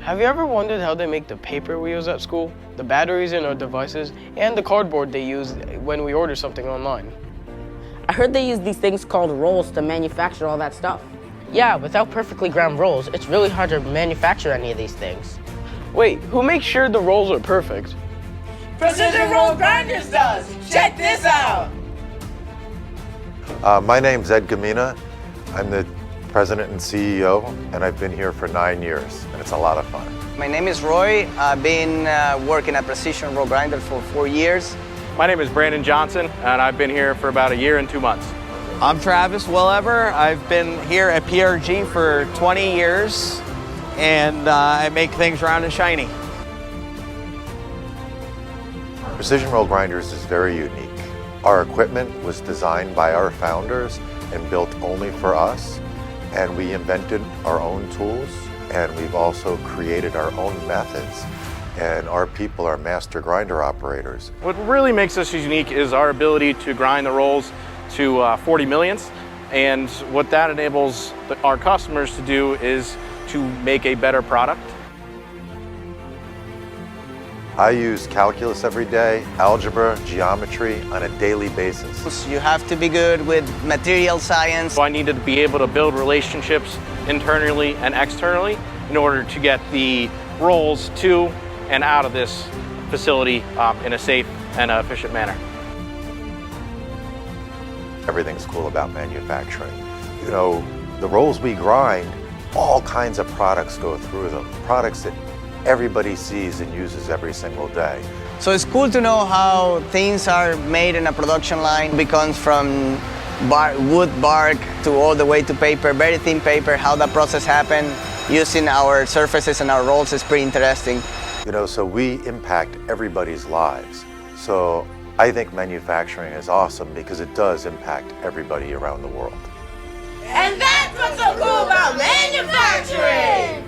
Have you ever wondered how they make the paper we use at school, the batteries in our devices, and the cardboard they use when we order something online? I heard they use these things called rolls to manufacture all that stuff. Yeah, without perfectly ground rolls, it's really hard to manufacture any of these things. Wait, who makes sure the rolls are perfect? Precision Roll Grinders does! Check this out! My name's Ed Gamina. I'm the President and CEO, and I've been here for 9 years, and it's a lot of fun. My name is Roy. I've been working at Precision Roll Grinder for 4 years. My name is Brandon Johnson, and I've been here for about 1 year and 2 months. I'm Travis Willever. I've been here at PRG for 20 years, and I make things round and shiny. Precision Roll Grinders is very unique. Our equipment was designed by our founders and built only for us, and we invented our own tools, and we've also created our own methods, and our people are master grinder operators. What really makes us unique is our ability to grind the rolls to 40 millionths, and what that enables our customers to do is to make a better product. I use calculus every day, algebra, geometry on a daily basis. You have to be good with material science. So I needed to be able to build relationships internally and externally in order to get the rolls to and out of this facility in a safe and efficient manner. Everything's cool about manufacturing. You know, the rolls we grind, all kinds of products go through them. Products that everybody sees and uses every single day. So it's cool to know how things are made in a production line. It comes from wood, bark, to all the way to paper, very thin paper, how that process happened. Using our surfaces and our rolls is pretty interesting. You know, so we impact everybody's lives. So I think manufacturing is awesome because it does impact everybody around the world. And that's what's so cool about manufacturing!